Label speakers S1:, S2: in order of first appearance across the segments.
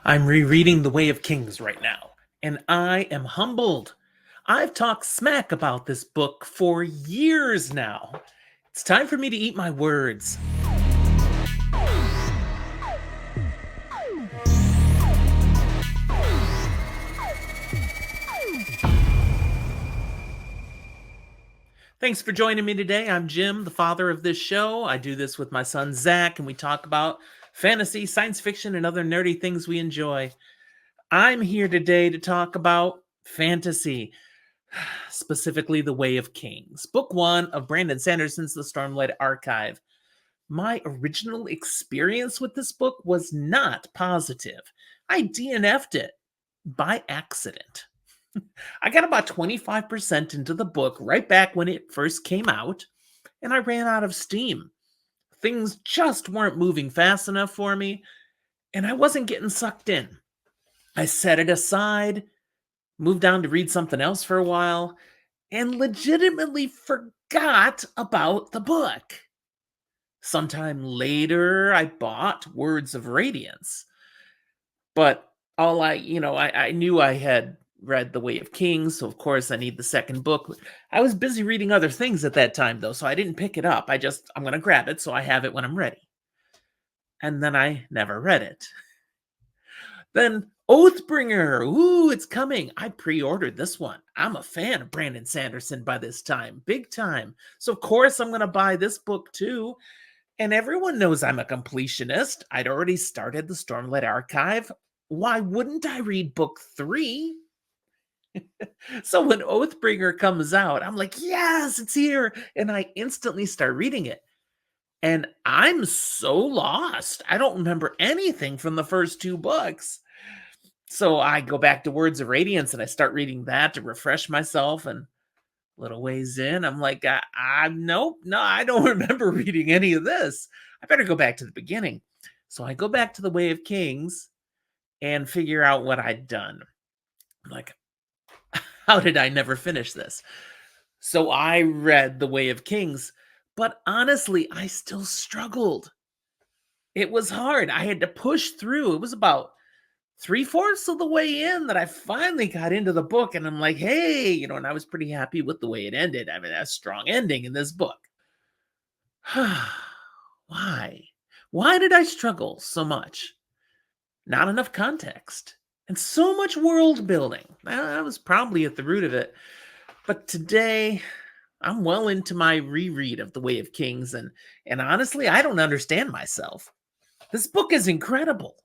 S1: I'm rereading The Way of Kings right now, and I am humbled. I've talked smack about this book for years now. It's time for me to eat my words. Thanks for joining me today. I'm Jim, the father of this show. I do this with my son Zach, and we talk about fantasy, science fiction, and other nerdy things we enjoy. I'm here today to talk about fantasy, specifically The Way of Kings, book one of Brandon Sanderson's The Stormlight Archive. My original experience with this book was not positive. I DNF'd it by accident. I got about 25% into the book right back when it first came out, and I ran out of steam. Things just weren't moving fast enough for me, and I wasn't getting sucked in. I set it aside, moved on to read something else for a while, and legitimately forgot about the book. Sometime later, I bought Words of Radiance, but I knew I had read The Way of Kings, so of course I need the second book. I was busy reading other things at that time, though, so I didn't pick it up. I'm going to grab it so I have it when I'm ready. And then I never read it. Then Oathbringer, ooh, it's coming. I pre-ordered this one. I'm a fan of Brandon Sanderson by this time, big time. So of course I'm going to buy this book too. And everyone knows I'm a completionist. I'd already started the Stormlight Archive. Why wouldn't I read book 3? So when Oathbringer comes out, I'm like, yes, it's here. And I instantly start reading it. And I'm so lost. I don't remember anything from the first 2 books. So I go back to Words of Radiance and I start reading that to refresh myself. And a little ways in, I'm like, nope, no, I don't remember reading any of this. I better go back to the beginning. So I go back to The Way of Kings and figure out what I'd done. I'm like, how did I never finish this? So I read The Way of Kings, but honestly, I still struggled. It was hard. I had to push through. It was about 3/4 of the way in that I finally got into the book, and I'm like, hey, and I was pretty happy with the way it ended. I mean, a strong ending in this book. Why? Why did I struggle so much? Not enough context and so much world building. That was probably at the root of it. But today, I'm well into my reread of The Way of Kings, and honestly, I don't understand myself. This book is incredible.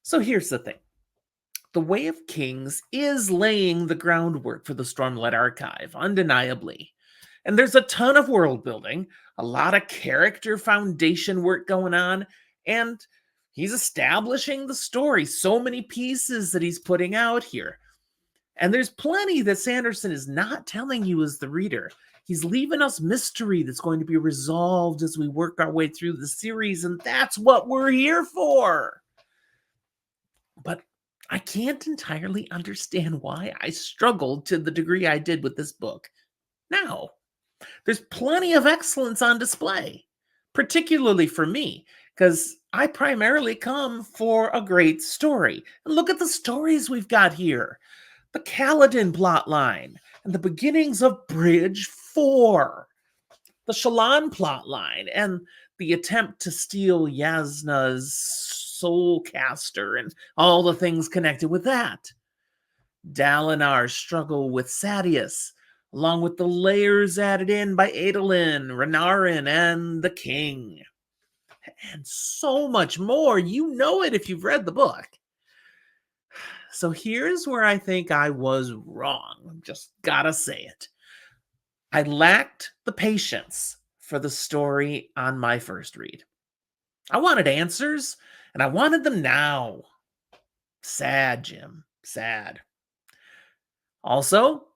S1: So here's the thing. The Way of Kings is laying the groundwork for the Stormlight Archive, undeniably. And there's a ton of world building, a lot of character foundation work going on, and he's establishing the story. So many pieces that he's putting out here. And there's plenty that Sanderson is not telling you as the reader. He's leaving us mystery that's going to be resolved as we work our way through the series, and that's what we're here for. But I can't entirely understand why I struggled to the degree I did with this book. Now, there's plenty of excellence on display, particularly for me, because I primarily come for a great story. And look at the stories we've got here. The Kaladin plotline and the beginnings of Bridge 4. The Shallan plotline and the attempt to steal Yasna's Soulcaster and all the things connected with that. Dalinar's struggle with Sadeas, along with the layers added in by Adolin, Renarin, and the King. And so much more. You know it if you've read the book. So here's where I think I was wrong. Just gotta say it. I lacked the patience for the story on my first read. I wanted answers, and I wanted them now. Sad, Jim. Sad. Also,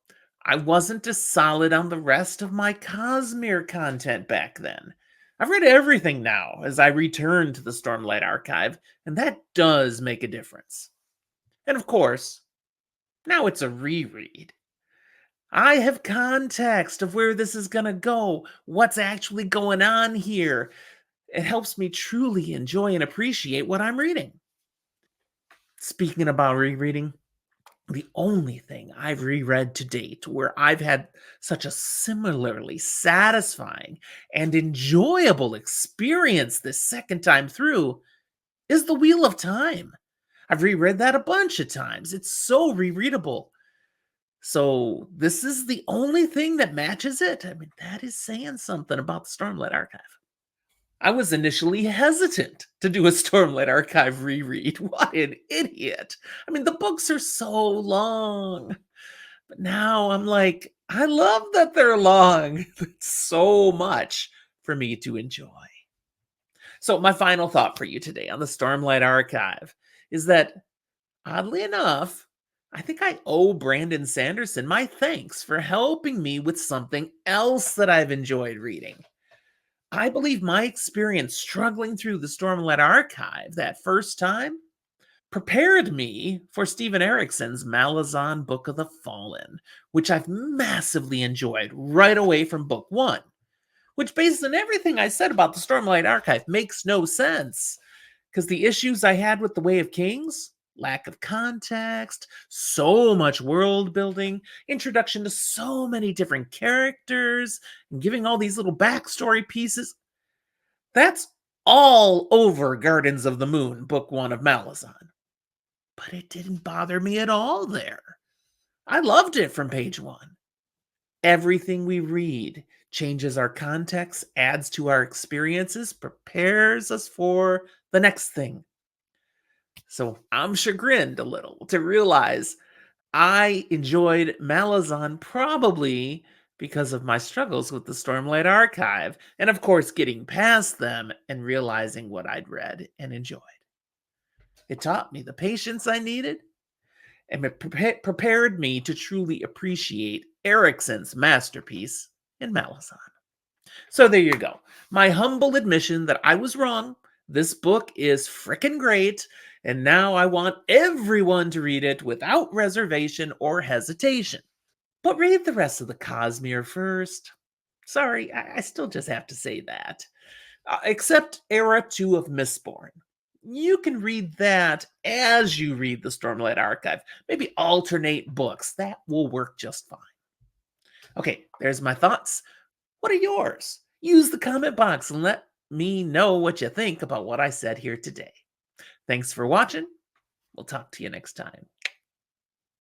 S1: I wasn't as solid on the rest of my Cosmere content back then. I've read everything now as I return to the Stormlight Archive, and that does make a difference. And of course, now it's a reread. I have context of where this is going to go, what's actually going on here. It helps me truly enjoy and appreciate what I'm reading. Speaking about rereading, the only thing I've reread to date where I've had such a similarly satisfying and enjoyable experience this second time through is The Wheel of Time. I've reread that a bunch of times. It's so rereadable. So this is the only thing that matches it. I mean, that is saying something about the Stormlight Archive. I was initially hesitant to do a Stormlight Archive reread. What an idiot. I mean, the books are so long. But now I'm like, I love that they're long. It's so much for me to enjoy. So, my final thought for you today on the Stormlight Archive is that, oddly enough, I think I owe Brandon Sanderson my thanks for helping me with something else that I've enjoyed reading. I believe my experience struggling through the Stormlight Archive that first time prepared me for Stephen Erickson's Malazan Book of the Fallen, which I've massively enjoyed right away from book one, which, based on everything I said about the Stormlight Archive, makes no sense. Because the issues I had with The Way of Kings, lack of context, so much world building, introduction to so many different characters, and giving all these little backstory pieces, that's all over Gardens of the Moon, book one of Malazan. But it didn't bother me at all there. I loved it from page one. Everything we read changes our context, adds to our experiences, prepares us for the next thing. So I'm chagrined a little to realize I enjoyed Malazan probably because of my struggles with the Stormlight Archive, and of course, getting past them and realizing what I'd read and enjoyed. It taught me the patience I needed, and it prepared me to truly appreciate Erickson's masterpiece in Malazan. So there you go. My humble admission that I was wrong. This book is frickin' great, and now I want everyone to read it without reservation or hesitation. But read the rest of the Cosmere first. Sorry, I still just have to say that. Except Era 2 of Mistborn. You can read that as you read the Stormlight Archive. Maybe alternate books. That will work just fine. Okay, there's my thoughts. What are yours? Use the comment box and let me know what you think about what I said here today. Thanks for watching. We'll talk to you next time.